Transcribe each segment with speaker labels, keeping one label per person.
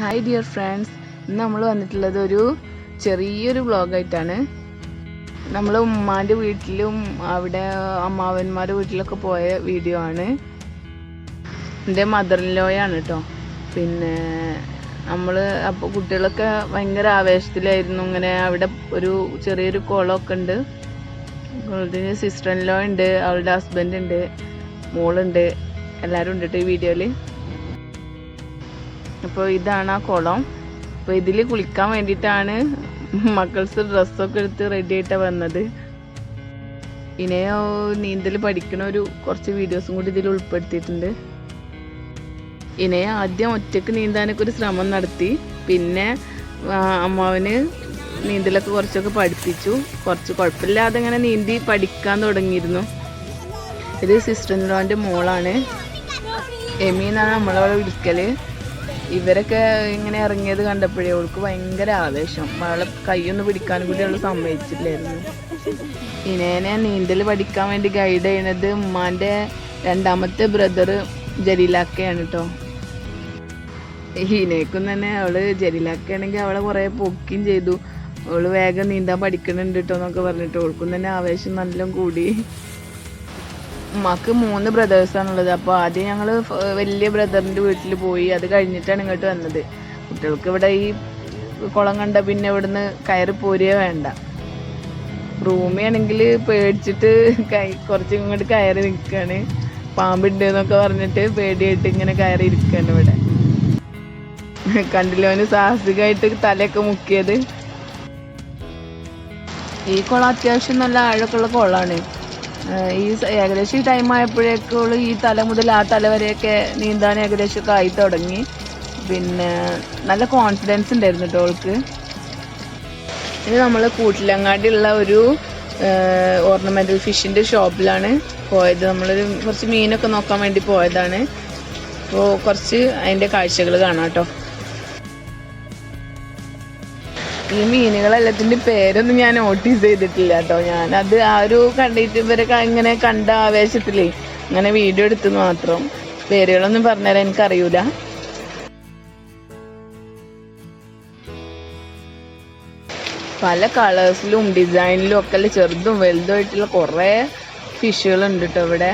Speaker 1: Hi dear friends, ഇന്ന് നമ്മൾ വന്നിട്ടുള്ളത് ഒരു ചെറിയൊരു വ്ളോഗായിട്ടാണ്. നമ്മൾ ഉമ്മാൻ്റെ വീട്ടിലും അവിടെ അമ്മാവന്മാരുടെ വീട്ടിലൊക്കെ പോയ വീഡിയോ ആണ്. എൻ്റെ മദർ ഇൻ ലോയാണ് കേട്ടോ. പിന്നെ നമ്മൾ അപ്പോൾ കുട്ടികളൊക്കെ ഭയങ്കര ആവേശത്തിലായിരുന്നു. ഇങ്ങനെ അവിടെ ഒരു ചെറിയൊരു കുളമൊക്കെ ഉണ്ട്. കുളത്തിന് സിസ്റ്റർ ഇൻ ലോ ഉണ്ട്, അവളുടെ ഹസ്ബൻഡ് ഉണ്ട്, മോളുണ്ട്, എല്ലാവരും ഉണ്ട് കേട്ടോ ഈ വീഡിയോയിൽ. അപ്പോൾ ഇതാണ് ആ കുളം. അപ്പോൾ ഇതിൽ കുളിക്കാൻ വേണ്ടിയിട്ടാണ് മക്കൾസ് ഡ്രസ്സൊക്കെ എടുത്ത് റെഡി ആയിട്ടാണ് വന്നത്. ഇനിയോ നീന്തൽ പഠിക്കണ കുറച്ച് വീഡിയോസും കൂടി ഇതിൽ ഉൾപ്പെടുത്തിയിട്ടുണ്ട്. ഇനിയെ ആദ്യം ഒറ്റയ്ക്ക് നീന്താനൊക്കെ ഒരു ശ്രമം നടത്തി. പിന്നെ അമ്മാവന് നീന്തലൊക്കെ കുറച്ചൊക്കെ പഠിപ്പിച്ചു. കുറച്ച് കുഴപ്പമില്ലാതെ ഇങ്ങനെ നീന്തി പഠിക്കാൻ തുടങ്ങിയിരുന്നു. ഇത് സിസ്റ്റർ ഇൻ ലോൻ്റെ മോളാണ്, എമി എന്നാണ് നമ്മളവിടെ വിളിക്കൽ. ഇവരൊക്കെ ഇങ്ങനെ ഇറങ്ങിയത് കണ്ടപ്പോഴേ അവൾക്ക് ഭയങ്കര ആവേശം. അവളെ കൈയൊന്ന് പിടിക്കാനും കൂടി അവൾ സമ്മതിച്ചില്ലായിരുന്നു. ഇനേനെ നീന്തൽ പഠിക്കാൻ വേണ്ടി ഗൈഡ് ചെയ്യണത് ഉമ്മാൻ്റെ രണ്ടാമത്തെ ബ്രദർ ജലീലാക്കയാണ് കേട്ടോ. ഇനേക്കും തന്നെ അവള് ജലീലാക്കയാണെങ്കിൽ അവളെ കുറേ പൊക്കുകയും ചെയ്തു. അവള് വേഗം നീന്താൻ പഠിക്കണുണ്ട് കേട്ടോ എന്നൊക്കെ പറഞ്ഞിട്ട് അവൾക്കും തന്നെ ആവേശം നല്ല കൂടി. ഉമ്മക്ക് 3 ബ്രദേഴ്സാണുള്ളത്. അപ്പോൾ ആദ്യം ഞങ്ങൾ വലിയ ബ്രദറിൻ്റെ വീട്ടിൽ പോയി. അത് കഴിഞ്ഞിട്ടാണ് ഇങ്ങോട്ട് വന്നത്. കുട്ടികൾക്ക് ഇവിടെ ഈ കുളം കണ്ട പിന്നെ ഇവിടുന്ന് കയറി പോരുകയേ വേണ്ട. റൂമിയാണെങ്കിൽ പേടിച്ചിട്ട് കുറച്ച് ഇങ്ങോട്ട് കയറി നിൽക്കുകയാണ്. പാമ്പുണ്ട് എന്നൊക്കെ പറഞ്ഞിട്ട് പേടിയായിട്ട് ഇങ്ങനെ കയറി ഇരിക്കുകയാണ് ഇവിടെ. കണ്ടില്ലോന് സാഹസികമായിട്ട് തലയൊക്കെ മുക്കിയത്. ഈ കുളം അത്യാവശ്യം നല്ല ആഴമൊക്കെയുള്ള കുളമാണ്. ഏകദേശം ഈ ടൈം ആയപ്പോഴേക്കുള്ള ഈ തല മുതൽ ആ തല വരെയൊക്കെ നീന്താൻ ഏകദേശമൊക്കെ ആയി തുടങ്ങി. പിന്നെ നല്ല കോൺഫിഡൻസ് ഉണ്ടായിരുന്നു കേട്ടോ അവൾക്ക്. ഇത് നമ്മൾ കൂട്ടിലങ്ങാടിയുള്ള ഒരു ഓർണമെൻ്റൽ ഫിഷിൻ്റെ ഷോപ്പിലാണ് പോയത്. നമ്മളൊരു കുറച്ച് മീനൊക്കെ നോക്കാൻ വേണ്ടി പോയതാണ്. അപ്പോൾ കുറച്ച് അതിൻ്റെ കാഴ്ചകൾ കാണാം കേട്ടോ. ഈ മീനുകളെല്ലാത്തിൻ്റെ പേരൊന്നും ഞാൻ നോട്ടീസ് ചെയ്തിട്ടില്ല കേട്ടോ. ഞാനത് ആ ഒരു കണ്ടിട്ട് ഇവരൊക്കെ ഇങ്ങനെ കണ്ട ആവേശത്തിലേ അങ്ങനെ വീഡിയോ എടുത്തെന്ന് മാത്രം. പേരുകളൊന്നും പറഞ്ഞുതരാൻ എനിക്കറിയൂല. പല കളേഴ്സിലും ഡിസൈനിലും ഒക്കെ ചെറുതും വലുതുമായിട്ടുള്ള കുറേ ഫിഷുകളുണ്ട് കേട്ടോ ഇവിടെ.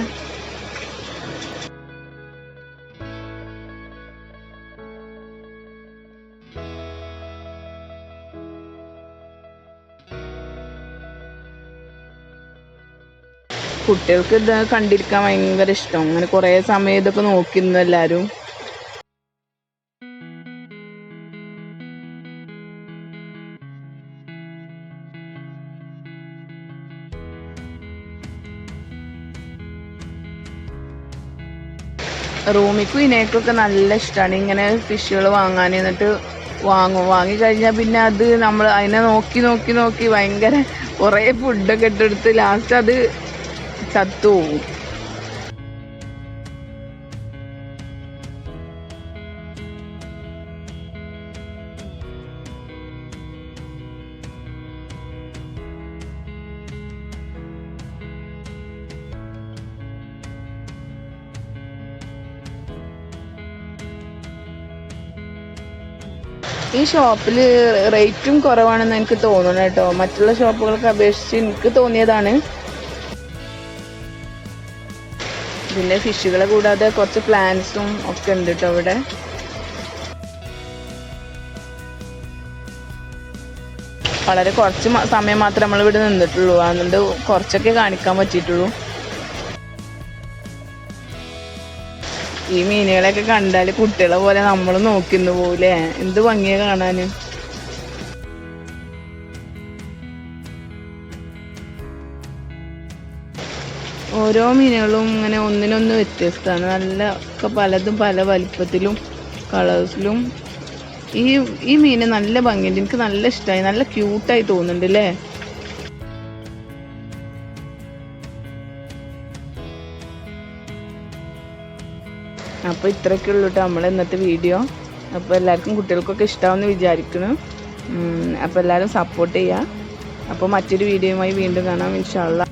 Speaker 1: കുട്ടികൾക്ക് ഇത് കണ്ടിരിക്കാൻ ഭയങ്കര ഇഷ്ടം. അങ്ങനെ കുറേ സമയം ഇതൊക്കെ നോക്കിയിരുന്നു എല്ലാവരും. റൂമിക്കും ഇനേക്കൊക്കെ നല്ല ഇഷ്ടമാണ് ഇങ്ങനെ ഫിഷുകൾ വാങ്ങാൻ. എന്നിട്ട് വാങ്ങിക്കഴിഞ്ഞാൽ പിന്നെ അത് നമ്മൾ അതിനെ നോക്കി ഭയങ്കര കുറേ ഫുഡൊക്കെ ഇട്ടെടുത്ത് ലാസ്റ്റ് അത് ചത്തുപോകും. ഈ ഷോപ്പിൽ റേറ്റും കുറവാണെന്ന് എനിക്ക് തോന്നുന്നു കേട്ടോ. മറ്റുള്ള ഷോപ്പുകൾക്ക് അപേക്ഷിച്ച് എനിക്ക് തോന്നിയതാണ്. പിന്നെ ഫിഷുകളെ കൂടാതെ കുറച്ച് പ്ലാന്റ്സും ഒക്കെ ഉണ്ട് കേട്ടോ ഇവിടെ. വളരെ കുറച്ച് സമയം മാത്രമേ നമ്മളിവിടെ നിന്നിട്ടുള്ളൂ. അതുകൊണ്ട് കുറച്ചൊക്കെ കാണിക്കാൻ പറ്റിയിട്ടുള്ളൂ. ഈ മീനുകളെയൊക്കെ കണ്ടാൽ കുട്ടികളെ പോലെ നമ്മൾ നോക്കിന്ന് പോകൂലേ. എന്ത് ഭംഗിയാ കാണാന്. ഓരോ മീനുകളും ഇങ്ങനെ ഒന്നിനൊന്ന് വ്യത്യസ്തമാണ്. നല്ല ഒക്കെ പലതും പല വലിപ്പത്തിലും കളേഴ്സിലും. ഈ മീന് നല്ല ഭംഗിയുണ്ട്. എനിക്ക് നല്ല ഇഷ്ടമായി. നല്ല ക്യൂട്ടായി തോന്നുന്നുണ്ട് അല്ലേ. അപ്പോൾ ഇത്രയൊക്കെ ഉള്ളൂ കേട്ടോ നമ്മൾ ഇന്നത്തെ വീഡിയോ. അപ്പോൾ എല്ലാവർക്കും കുട്ടികൾക്കൊക്കെ ഇഷ്ടമാവുമെന്ന് വിചാരിക്കുന്നു. അപ്പോൾ എല്ലാവരും സപ്പോർട്ട് ചെയ്യുക. അപ്പോൾ മറ്റൊരു വീഡിയോയുമായി വീണ്ടും കാണാം ഇൻഷാ അല്ലാഹ്.